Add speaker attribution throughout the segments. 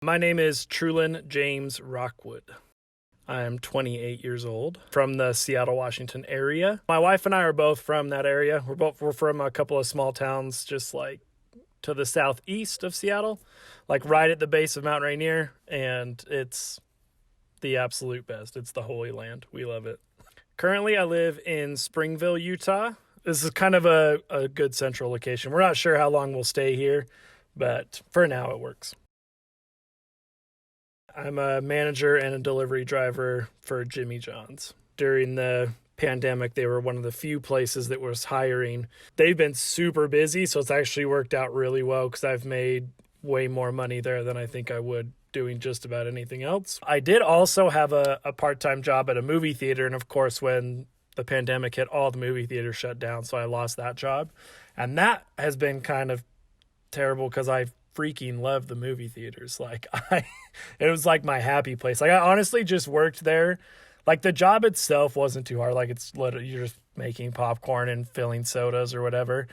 Speaker 1: My name is Trulin James Rockwood. I'm 28 years old from the Seattle, Washington area. My wife and I are both from that area. We're from a couple of small towns just like to the southeast of Seattle, like right at the base of Mount Rainier, and it's the absolute best. It's the Holy Land. We love it. Currently, I live in Springville, Utah. This is kind of a good central location. We're not sure how long we'll stay here, but for now it works. I'm a manager and a delivery driver for Jimmy John's. During the pandemic, they were one of the few places that was hiring. They've been super busy, so it's actually worked out really well because I've made way more money there than I think I would doing just about anything else. I did also have a part-time job at a movie theater, and of course, when the pandemic hit, all the movie theaters shut down, so I lost that job. And that has been kind of terrible because I freaking love the movie theaters. It was like my happy place. Like I honestly just worked there. Like the job itself wasn't too hard. Like it's literally you're just making popcorn and filling sodas or whatever.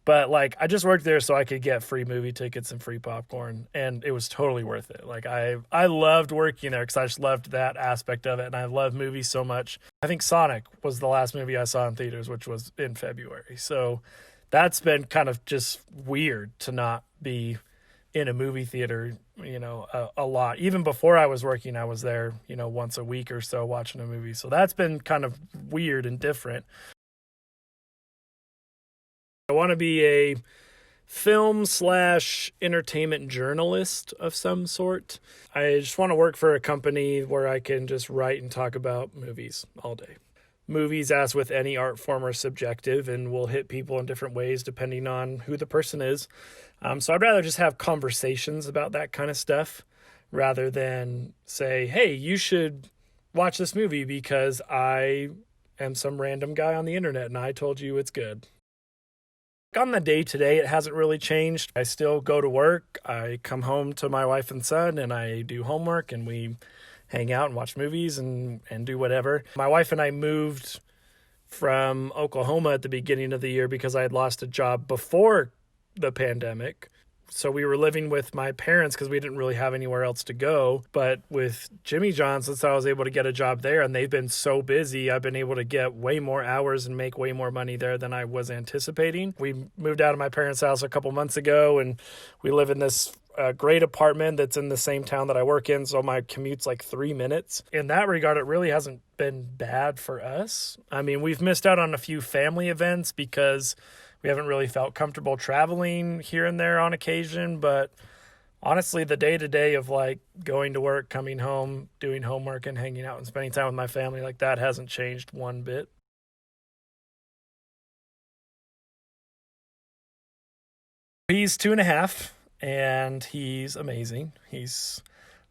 Speaker 1: But like I just worked there so I could get free movie tickets and free popcorn, and it was totally worth it. Like I loved working there because I just loved that aspect of it, and I love movies so much. I think Sonic was the last movie I saw in theaters, which was in February. So that's been kind of just weird to not be in a movie theater, a lot. Even before I was working, I was there, once a week or so watching a movie. So that's been kind of weird and different. I want to be a film/entertainment journalist of some sort. I just want to work for a company where I can just write and talk about movies all day. Movies, as with any art form, are subjective and will hit people in different ways depending on who the person is. So I'd rather just have conversations about that kind of stuff rather than say, hey, you should watch this movie because I am some random guy on the internet and I told you it's good. On the day-to-day, it hasn't really changed. I still go to work. I come home to my wife and son and I do homework and we hang out and watch movies and do whatever. My wife and I moved from Oklahoma at the beginning of the year because I had lost a job before the pandemic. So we were living with my parents because we didn't really have anywhere else to go. But with Jimmy John's, that's how I was able to get a job there. And they've been so busy, I've been able to get way more hours and make way more money there than I was anticipating. We moved out of my parents' house a couple months ago, and we live in this great apartment that's in the same town that I work in. So my commute's like 3 minutes. In that regard, it really hasn't been bad for us. I mean, we've missed out on a few family events because we haven't really felt comfortable traveling here and there on occasion, but honestly, the day-to-day of like going to work, coming home, doing homework, and hanging out and spending time with my family, like that hasn't changed one bit. He's 2.5, and he's amazing. He's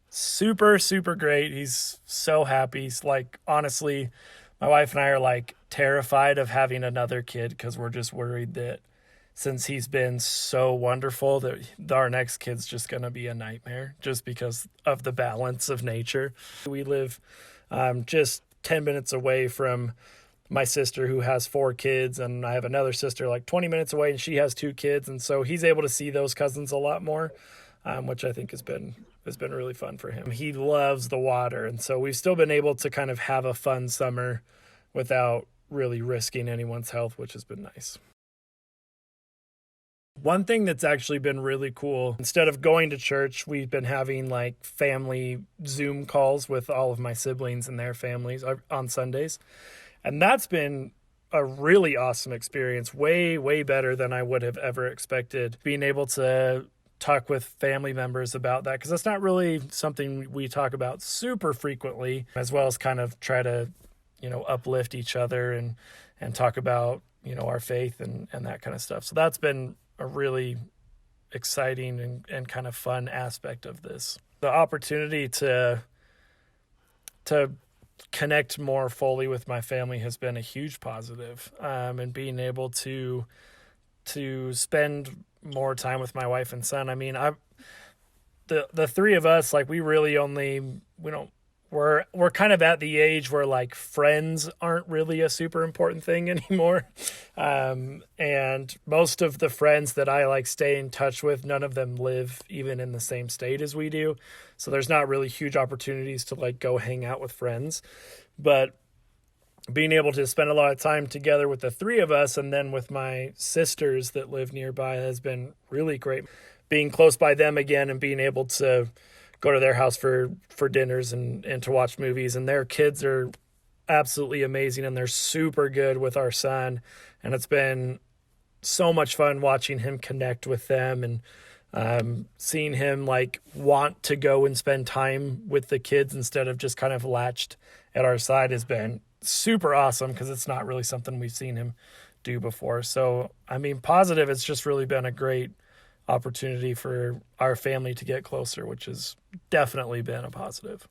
Speaker 1: super, super great. He's so happy. He's like, honestly, my wife and I are like terrified of having another kid because we're just worried that since he's been so wonderful that our next kid's just going to be a nightmare just because of the balance of nature. We live just 10 minutes away from my sister who has 4 kids, and I have another sister like 20 minutes away and she has 2 kids. And so he's able to see those cousins a lot more, which I think has been really fun for him. He loves the water, and so we've still been able to kind of have a fun summer without really risking anyone's health, which has been nice. One thing that's actually been really cool, instead of going to church, we've been having like family Zoom calls with all of my siblings and their families on Sundays. And that's been a really awesome experience, way, way better than I would have ever expected. Being able to talk with family members about that, because that's not really something we talk about super frequently, as well as kind of try to, uplift each other and talk about, our faith and that kind of stuff. So that's been a really exciting and kind of fun aspect of this. The opportunity to connect more fully with my family has been a huge positive, and being able to spend more time with my wife and son. I mean, the 3 of us, like we really we don't we're kind of at the age where like friends aren't really a super important thing anymore. And most of the friends that I like stay in touch with, none of them live even in the same state as we do. So there's not really huge opportunities to like go hang out with friends. But being able to spend a lot of time together with the three of us and then with my sisters that live nearby has been really great. Being close by them again and being able to go to their house for dinners and to watch movies. And their kids are absolutely amazing and they're super good with our son. And it's been so much fun watching him connect with them and seeing him like want to go and spend time with the kids instead of just kind of latched at our side has been super awesome because it's not really something we've seen him do before. So, I mean, positive, it's just really been a great opportunity for our family to get closer, which has definitely been a positive.